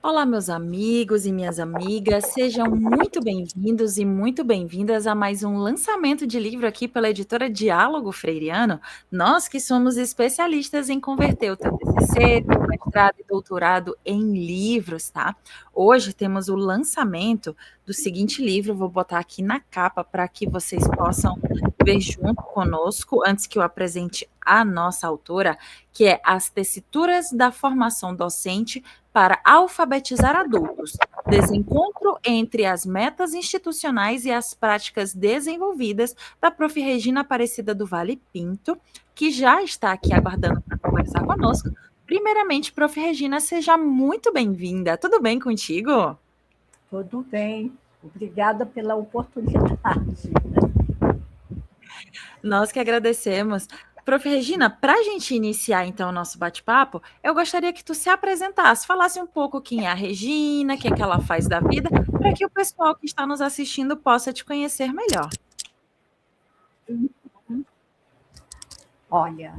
Olá, meus amigos e minhas amigas, sejam muito bem-vindos e muito bem-vindas a mais um lançamento de livro aqui pela editora Diálogo Freiriano. Nós que somos especialistas em converter o teu TCC, teu mestrado e doutorado em livros, tá? Hoje temos o lançamento do seguinte livro, vou botar aqui na capa para que vocês possam ver junto conosco, antes que eu apresente a nossa autora, que é As Tessituras da Formação Docente para alfabetizar adultos, desencontro entre as metas institucionais e as práticas desenvolvidas da Prof. Regina Aparecida do Vale Pinto, que já está aqui aguardando para conversar conosco. Primeiramente, Prof. Regina, seja muito bem-vinda. Tudo bem contigo? Tudo bem. Obrigada pela oportunidade. Nós que agradecemos. Prof. Regina, para a gente iniciar então o nosso bate-papo, eu gostaria que tu se apresentasse, falasse um pouco quem é a Regina, o que é que ela faz da vida, para que o pessoal que está nos assistindo possa te conhecer melhor. Olha,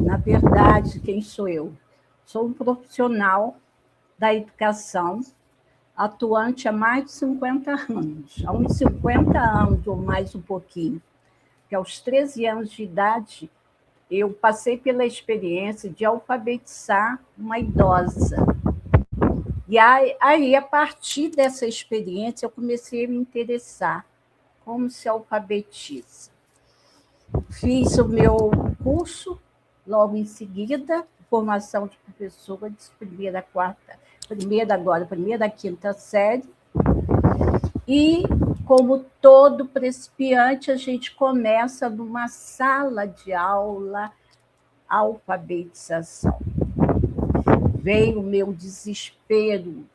na verdade, quem sou eu? Sou um profissional da educação, atuante há mais de 50 anos. Há uns 50 anos ou mais um pouquinho, que aos 13 anos de idade, eu passei pela experiência de alfabetizar uma idosa. E aí, a partir dessa experiência, eu comecei a me interessar como se alfabetiza. Fiz o meu curso, logo em seguida, formação de professora de primeira, quinta série. E, como todo principiante, a gente começa numa sala de aula, alfabetização. Veio o meu desespero,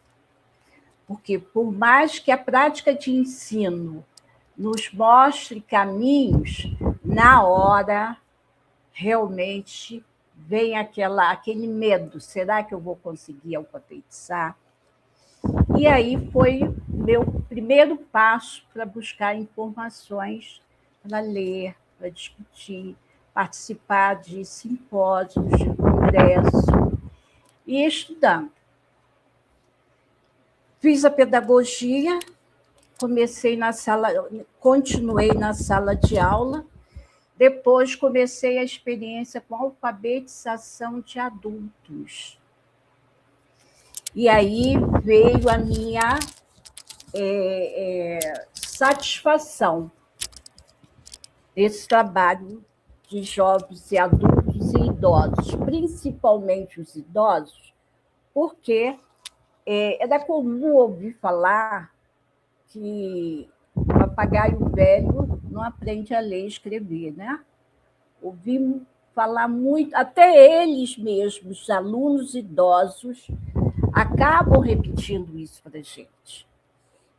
porque por mais que a prática de ensino nos mostre caminhos, na hora, realmente, vem aquele medo. Será que eu vou conseguir alfabetizar? E aí foi meu primeiro passo para buscar informações, para ler, para discutir, participar de simpósios, de congressos e estudando. Fiz a pedagogia, continuei na sala de aula. Depois comecei a experiência com alfabetização de adultos. E aí veio a minha satisfação desse trabalho de jovens e adultos e idosos, principalmente os idosos, porque era comum ouvir falar que o papagaio velho não aprende a ler e escrever, né? Ouvimos falar muito, até eles mesmos, os alunos idosos, acabam repetindo isso para a gente.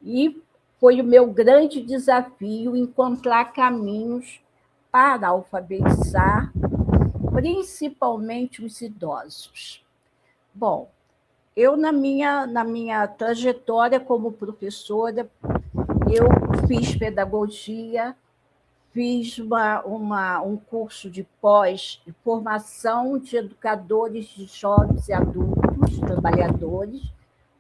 E foi o meu grande desafio encontrar caminhos para alfabetizar, principalmente os idosos. Bom, eu, na minha trajetória como professora, eu fiz pedagogia, fiz um curso de formação de educadores de jovens e adultos, trabalhadores,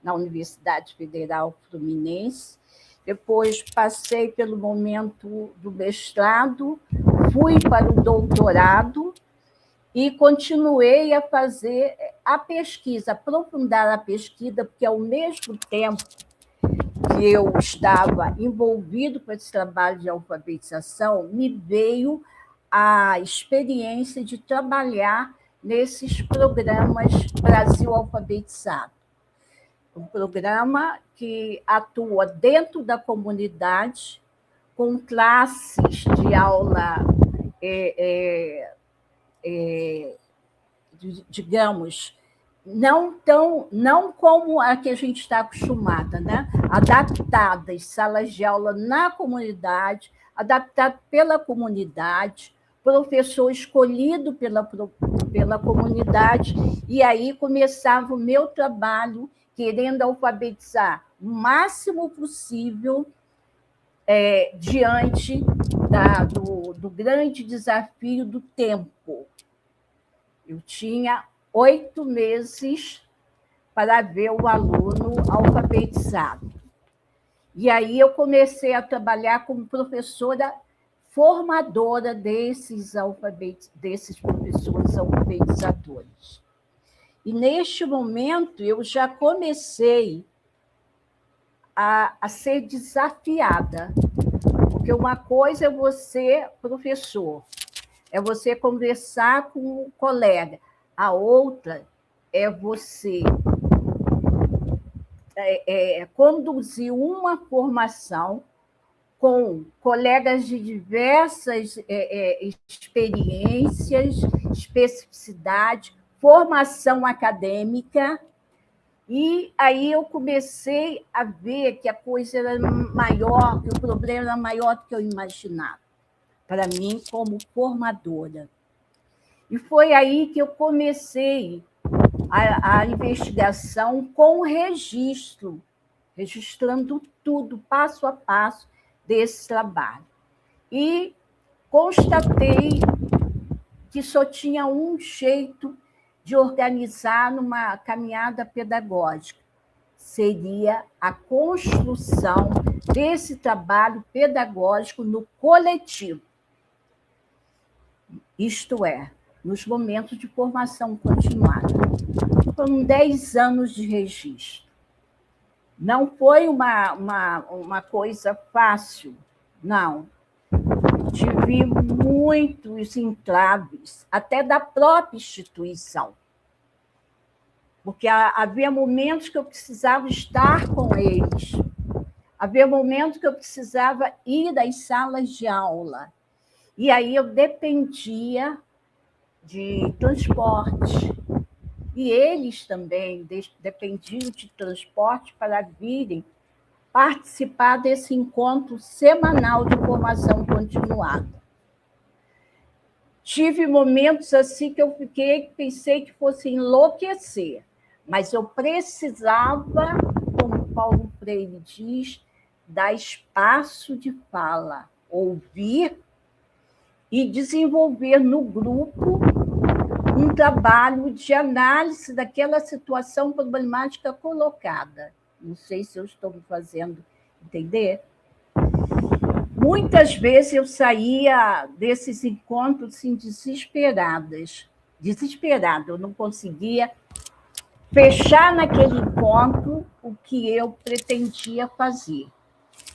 na Universidade Federal Fluminense. Depois passei pelo momento do mestrado, fui para o doutorado e continuei a fazer a pesquisa, aprofundar a pesquisa, porque ao mesmo tempo que eu estava envolvido com esse trabalho de alfabetização, me veio a experiência de trabalhar nesses programas Brasil Alfabetizado. Um programa que atua dentro da comunidade, com classes de aula, digamos, não como a que a gente está acostumada, né? Adaptadas, salas de aula na comunidade, adaptado pela comunidade, professor escolhido pela comunidade, e aí começava o meu trabalho querendo alfabetizar o máximo possível diante do grande desafio do tempo. Eu tinha 8 meses para ver o aluno alfabetizado. E aí eu comecei a trabalhar como professora formadora desses professores alfabetizadores. E, neste momento, eu já comecei a ser desafiada, porque uma coisa é você, professor, é você conversar com o colega, a outra é você conduzir uma formação com colegas de diversas experiências, especificidade, formação acadêmica, e aí eu comecei a ver que a coisa era maior, que o problema era maior do que eu imaginava, para mim, como formadora. E foi aí que eu comecei a investigação com registro, registrando tudo, passo a passo, desse trabalho. E constatei que só tinha um jeito de organizar numa caminhada pedagógica, seria a construção desse trabalho pedagógico no coletivo, isto é, nos momentos de formação continuada. Foram 10 anos de registro. Não foi uma coisa fácil, não. Tive muitos entraves, até da própria instituição, porque havia momentos que eu precisava estar com eles, havia momentos que eu precisava ir às salas de aula, e aí eu dependia de transporte, e eles também dependiam de transporte para virem participar desse encontro semanal de formação continuada. Tive momentos assim que eu pensei que fosse enlouquecer, mas eu precisava, como Paulo Freire diz, dar espaço de fala, ouvir e desenvolver no grupo um trabalho de análise daquela situação problemática colocada. Não sei se eu estou me fazendo entender. Muitas vezes eu saía desses encontros assim, desesperada, eu não conseguia fechar naquele encontro o que eu pretendia fazer.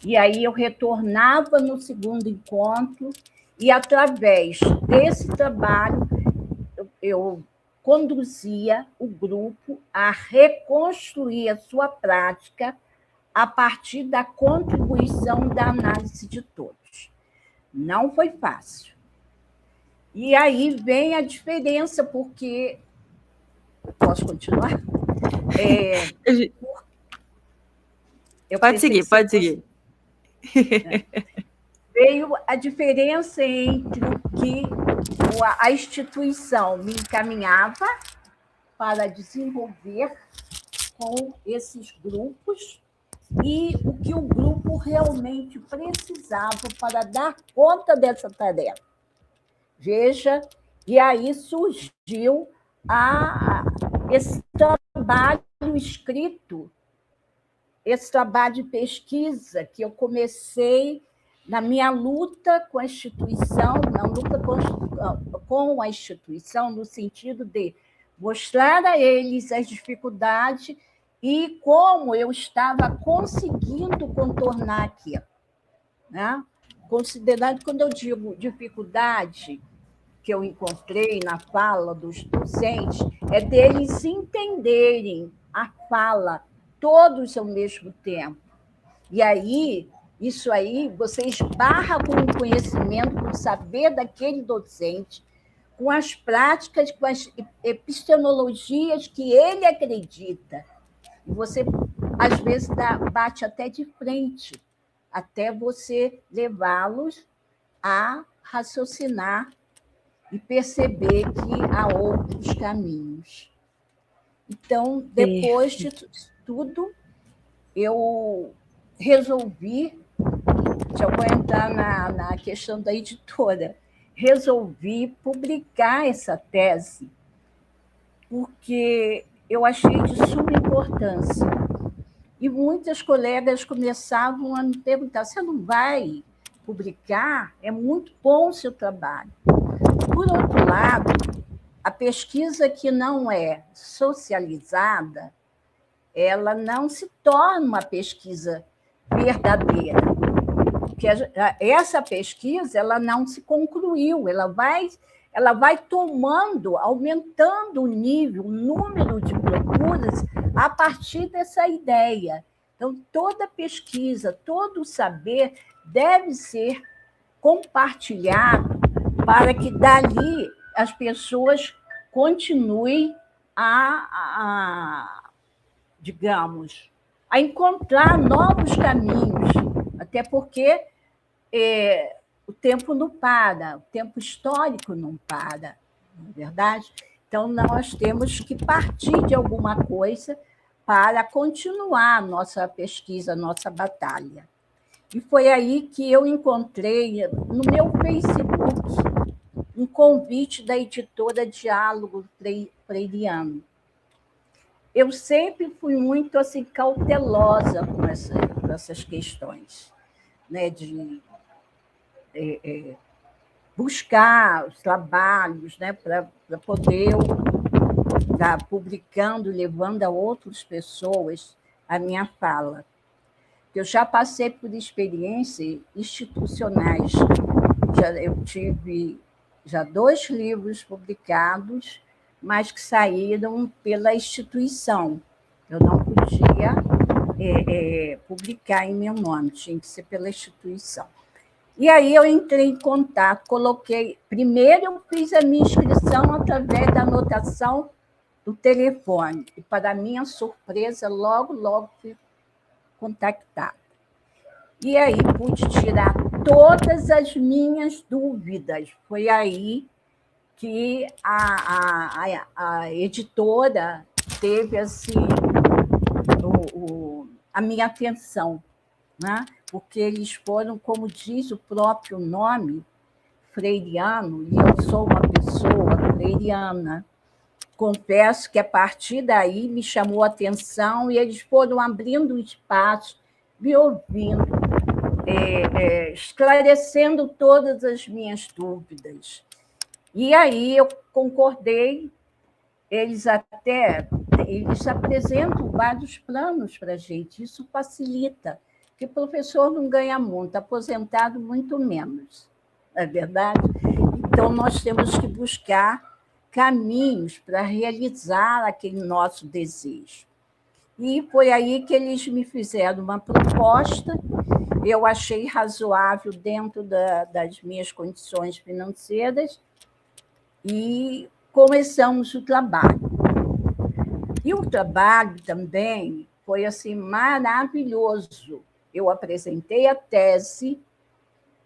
E aí eu retornava no segundo encontro e, através desse trabalho, eu conduzia o grupo a reconstruir a sua prática a partir da contribuição da análise de todos. Não foi fácil. E aí vem a diferença, porque... Posso continuar? Pode seguir. Veio a diferença entre o que a instituição me encaminhava para desenvolver com esses grupos e o que o grupo realmente precisava para dar conta dessa tarefa. Veja, e aí surgiu esse trabalho escrito, esse trabalho de pesquisa que eu comecei na minha luta com a instituição, na luta com a instituição, no sentido de mostrar a eles as dificuldades e como eu estava conseguindo contornar aquilo. Né? Considerando, quando eu digo dificuldade que eu encontrei na fala dos docentes, é deles entenderem a fala todos ao mesmo tempo. E aí, isso aí, você esbarra com o conhecimento, com o saber daquele docente, com as práticas, com as epistemologias que ele acredita. E você, às vezes, bate até de frente, até você levá-los a raciocinar e perceber que há outros caminhos. Então, depois de tudo, eu resolvi, já vou entrar na questão da editora, resolvi publicar essa tese, porque eu achei de suma importância. E muitas colegas começavam a me perguntar: você não vai publicar? É muito bom o seu trabalho. Por outro lado, a pesquisa que não é socializada, ela não se torna uma pesquisa verdadeira. Porque essa pesquisa ela não se concluiu, ela vai tomando, aumentando o nível, o número de procuras a partir dessa ideia. Então, toda pesquisa, todo saber deve ser compartilhado para que dali as pessoas continuem digamos, a encontrar novos caminhos, até porque o tempo não para, o tempo histórico não para, não é verdade? Então, nós temos que partir de alguma coisa para continuar a nossa pesquisa, a nossa batalha. E foi aí que eu encontrei, no meu Facebook, um convite da editora Diálogo Freiriano. Eu sempre fui muito assim, cautelosa com essas questões, né, de buscar os trabalhos, né, para poder estar publicando, levando a outras pessoas a minha fala. Eu já passei por experiências institucionais. Eu tive já 2 livros publicados, mas que saíram pela instituição. Eu não podia publicar em meu nome, tinha que ser pela instituição. E aí eu entrei em contato, coloquei... Primeiro eu fiz a minha inscrição através da anotação do telefone, e para minha surpresa, logo fui contactada. E aí pude tirar todas as minhas dúvidas. Foi aí que a editora teve assim, a minha atenção, né? Porque eles foram, como diz o próprio nome, freiriano, e eu sou uma pessoa freiriana. Confesso que a partir daí me chamou a atenção e eles foram abrindo um espaço, me ouvindo, esclarecendo todas as minhas dúvidas. E aí eu concordei, eles apresentam vários planos para a gente, isso facilita, porque o professor não ganha muito, aposentado muito menos, não é verdade? Então, nós temos que buscar caminhos para realizar aquele nosso desejo. E foi aí que eles me fizeram uma proposta, eu achei razoável dentro das minhas condições financeiras, e começamos o trabalho. E o trabalho também foi assim, maravilhoso. Eu apresentei a tese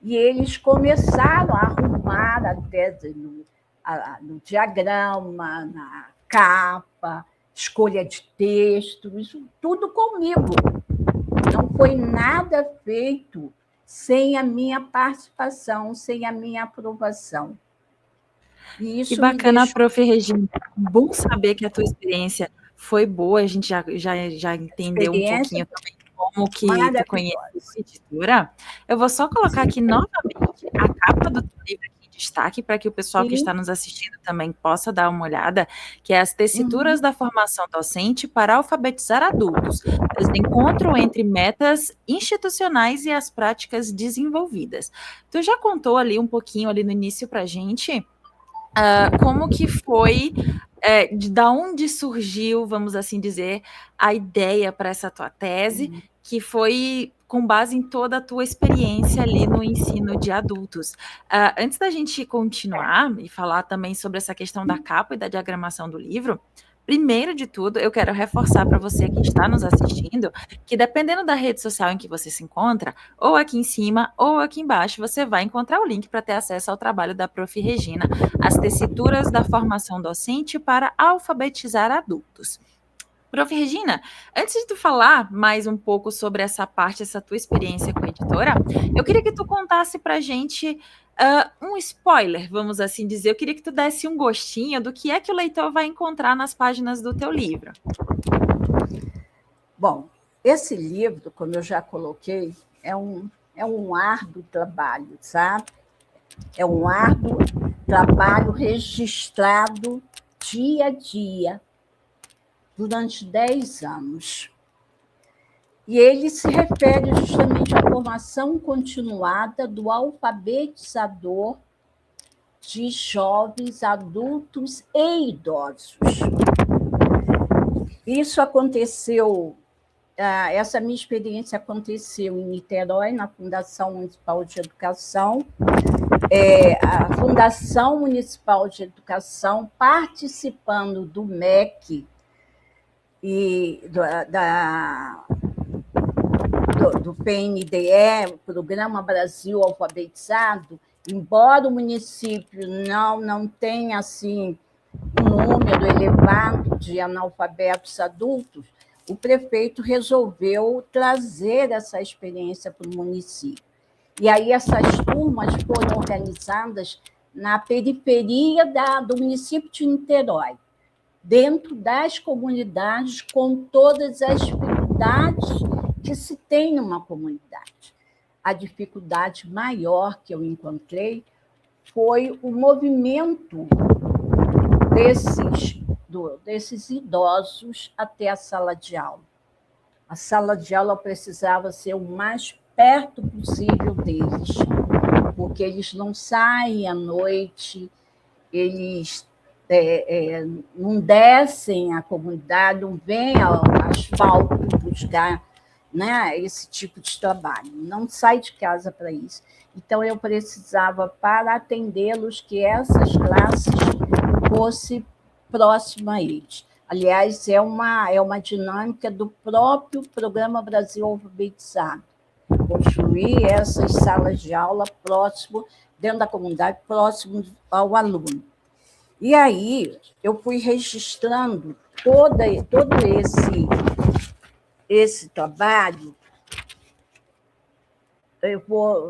e eles começaram a arrumar a tese no diagrama, na capa, escolha de texto, isso tudo comigo. Não foi nada feito sem a minha participação, sem a minha aprovação. E isso que bacana, Prof. Regina. Bom saber que a tua experiência foi boa, a gente já entendeu um pouquinho também como que tu conhece a editora. Eu vou só colocar aqui novamente a capa do teu livro aqui em destaque, para que o pessoal que está nos assistindo também possa dar uma olhada, que é As Tessituras da Formação Docente para Alfabetizar Adultos. Esse encontro entre metas institucionais e as práticas desenvolvidas. Tu já contou ali um pouquinho ali no início para a gente como que foi, da onde surgiu, vamos assim dizer, a ideia para essa tua tese, que foi com base em toda a tua experiência ali no ensino de adultos. Antes da gente continuar e falar também sobre essa questão da capa e da diagramação do livro, primeiro de tudo, eu quero reforçar para você que está nos assistindo, que dependendo da rede social em que você se encontra, ou aqui em cima ou aqui embaixo, você vai encontrar o link para ter acesso ao trabalho da Prof. Regina, As Tessituras da Formação Docente para Alfabetizar Adultos. Prof. Regina, antes de tu falar mais um pouco sobre essa parte, essa tua experiência com a editora, eu queria que tu contasse para a gente um spoiler, vamos assim dizer. Eu queria que tu desse um gostinho do que é que o leitor vai encontrar nas páginas do teu livro. Bom, esse livro, como eu já coloquei, é um árduo trabalho, sabe? É um árduo trabalho registrado dia a dia, durante 10 anos. E ele se refere justamente à formação continuada do alfabetizador de jovens, adultos e idosos. Isso aconteceu, essa minha experiência aconteceu em Niterói, na Fundação Municipal de Educação. A Fundação Municipal de Educação, participando do MEC e do PNDE, Programa Brasil Alfabetizado, embora o município não tenha assim, um número elevado de analfabetos adultos, o prefeito resolveu trazer essa experiência para o município. E aí essas turmas foram organizadas na periferia do município de Niterói, dentro das comunidades, com todas as dificuldades que se tem numa comunidade. A dificuldade maior que eu encontrei foi o movimento desses idosos até a sala de aula. A sala de aula precisava ser o mais perto possível deles, porque eles não saem à noite, eles não descem à comunidade, não vêm ao asfalto buscar, né, esse tipo de trabalho, não sai de casa para isso. Então, eu precisava, para atendê-los, que essas classes fossem próximas a eles. Aliás, é uma dinâmica do próprio Programa Brasil Alfabetizado, construir essas salas de aula próximo, dentro da comunidade, próximo ao aluno. E aí, eu fui registrando todo esse trabalho.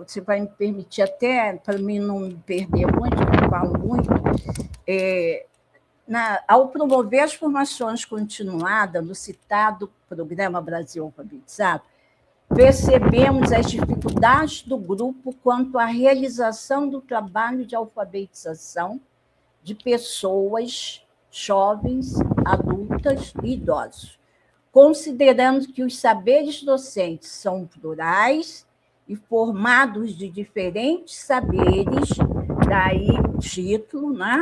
Você vai me permitir até, para mim não me perder muito, porque eu falo muito, ao promover as formações continuadas no citado Programa Brasil Alfabetizado, percebemos as dificuldades do grupo quanto à realização do trabalho de alfabetização de pessoas jovens, adultas e idosos, considerando que os saberes docentes são plurais e formados de diferentes saberes, daí o título, né?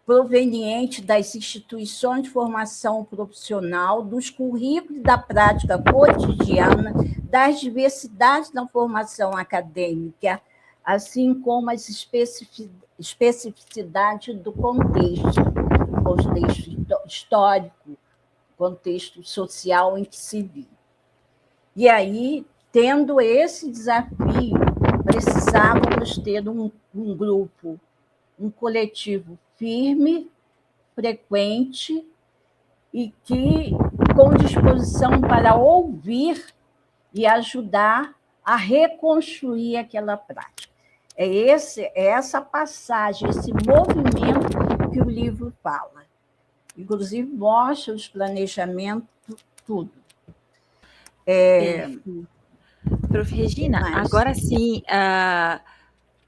Proveniente das instituições de formação profissional, dos currículos da prática cotidiana, das diversidades da formação acadêmica, assim como as especificidades do contexto histórico, contexto social em que se vive. E aí, tendo esse desafio, precisávamos ter um grupo, um coletivo firme, frequente e que com disposição para ouvir e ajudar a reconstruir aquela prática. É essa passagem, esse movimento que o livro fala. Inclusive, mostra os planejamentos, tudo. Prof. Regina, agora sim,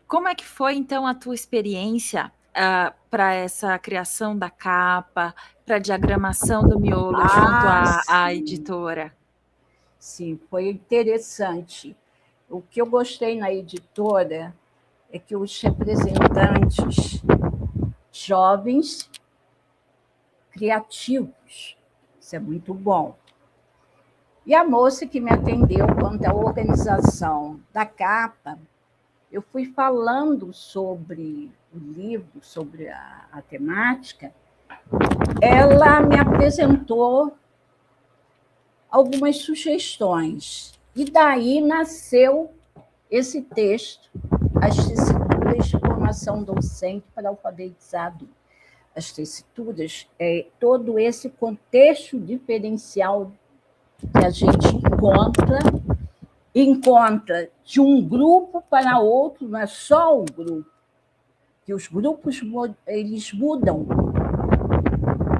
como é que foi, então, a tua experiência para essa criação da capa, para a diagramação do miolo junto à editora? Sim, foi interessante. O que eu gostei na editora é que os representantes jovens, criativos, isso é muito bom. E a moça que me atendeu quanto à organização da capa, eu fui falando sobre o livro, sobre a temática, ela me apresentou algumas sugestões. E daí nasceu esse texto, As Tessituras de Formação Docente para Alfabetizado. as tessituras, é todo esse contexto diferencial que a gente encontra de um grupo para outro, não é só o grupo, que os grupos eles mudam.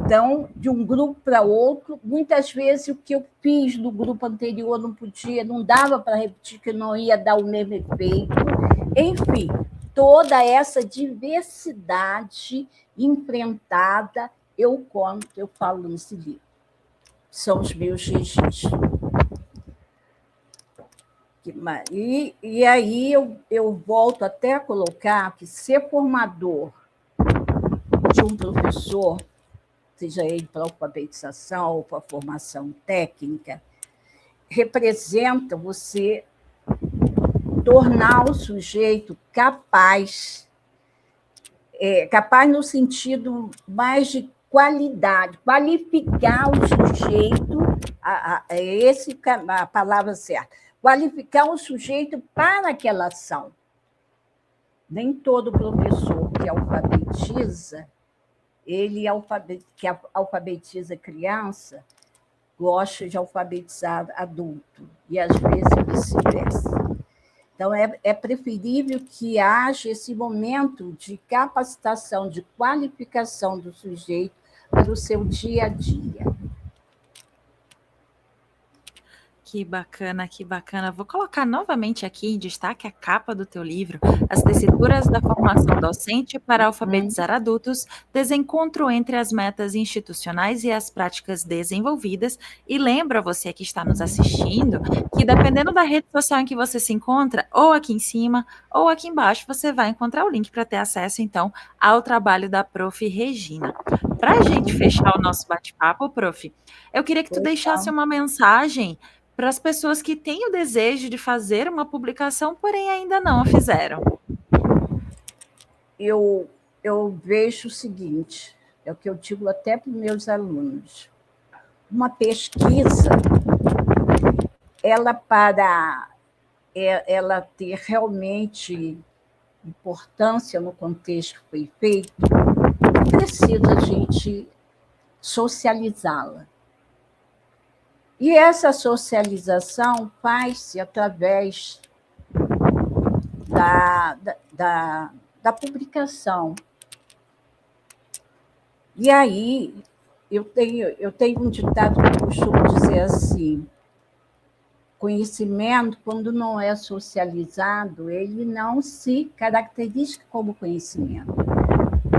Então, de um grupo para outro, muitas vezes o que eu fiz no grupo anterior não podia, não dava para repetir, que não ia dar o mesmo efeito. Enfim, toda essa diversidade enfrentada, eu conto, eu falo nesse livro. São os meus registros. E aí eu volto até a colocar que ser formador de um professor, seja ele para alfabetização ou para formação técnica, representa você tornar o sujeito capaz, capaz no sentido mais de qualidade, qualificar o sujeito, a palavra certa, qualificar o sujeito para aquela ação. Nem todo professor que alfabetiza, que alfabetiza criança, gosta de alfabetizar adulto, e às vezes vice-versa. Então, é preferível que haja esse momento de capacitação, de qualificação do sujeito para o seu dia a dia. Que bacana, que bacana. Vou colocar novamente aqui em destaque a capa do teu livro, As Tessituras da Formação Docente para Alfabetizar Adultos, desencontro entre as metas institucionais e as práticas desenvolvidas. E lembra você que está nos assistindo, que dependendo da rede social em que você se encontra, ou aqui em cima, ou aqui embaixo, você vai encontrar o link para ter acesso, então, ao trabalho da Prof. Regina. Para a gente fechar o nosso bate-papo, Prof., eu queria que tu deixasse uma mensagem para as pessoas que têm o desejo de fazer uma publicação, porém ainda não a fizeram. Eu vejo o seguinte, é o que eu digo até para os meus alunos. Uma pesquisa, para ela ter realmente importância no contexto que foi feito, precisa a gente socializá-la. E essa socialização faz-se através da publicação. E aí, eu tenho um ditado que eu costumo dizer assim: conhecimento, quando não é socializado, ele não se caracteriza como conhecimento.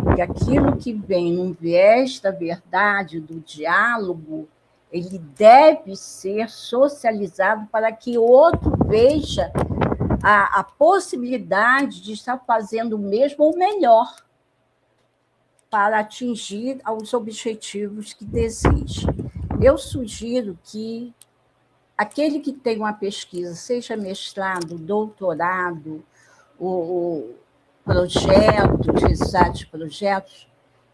Porque aquilo que vem num viés da verdade, do diálogo, ele deve ser socializado para que o outro veja a possibilidade de estar fazendo o mesmo ou melhor para atingir os objetivos que deseja. Eu sugiro que aquele que tem uma pesquisa, seja mestrado, doutorado, o projeto, resultados de projetos,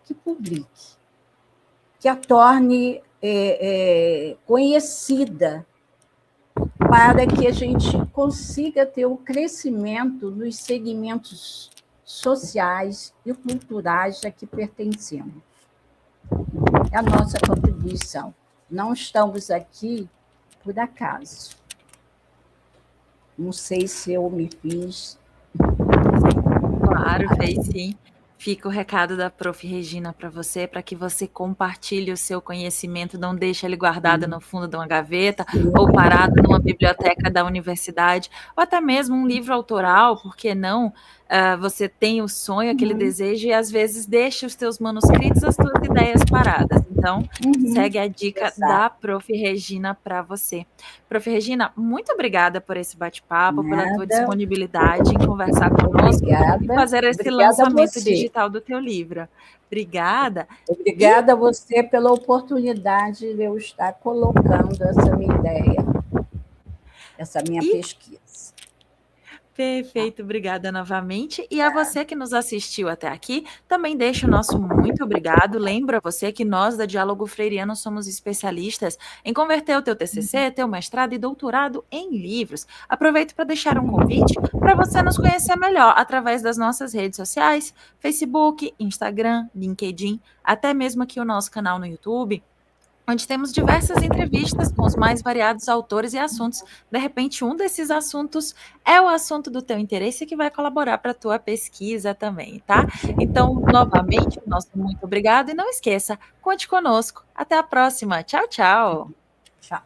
que publique, que a torne conhecida, para que a gente consiga ter o crescimento nos segmentos sociais e culturais a que pertencemos. É a nossa contribuição. Não estamos aqui por acaso. Não sei se eu me fiz. Claro, fez sim. Fica o recado da Prof. Regina para você, para que você compartilhe o seu conhecimento, não deixe ele guardado no fundo de uma gaveta, ou parado numa biblioteca da universidade, ou até mesmo um livro autoral, por que não? Você tem o sonho, aquele desejo, e às vezes deixa os teus manuscritos, as tuas ideias paradas. Então, segue a dica da Prof. Regina para você. Prof. Regina, muito obrigada por esse bate-papo, pela tua disponibilidade em conversar conosco e fazer esse lançamento digital do teu livro. Obrigada. Obrigada a você pela oportunidade de eu estar colocando essa minha ideia, essa minha pesquisa. Tá? Perfeito, obrigada novamente. E a você que nos assistiu até aqui, também deixo o nosso muito obrigado. Lembra você que nós da Diálogo Freiriano somos especialistas em converter o teu TCC, teu mestrado e doutorado em livros. Aproveito para deixar um convite para você nos conhecer melhor através das nossas redes sociais, Facebook, Instagram, LinkedIn, até mesmo aqui o nosso canal no YouTube, onde temos diversas entrevistas com os mais variados autores e assuntos. De repente, um desses assuntos é o assunto do teu interesse que vai colaborar para a tua pesquisa também, tá? Então, novamente, o nosso muito obrigado e não esqueça, conte conosco. Até a próxima. Tchau, tchau. Tchau.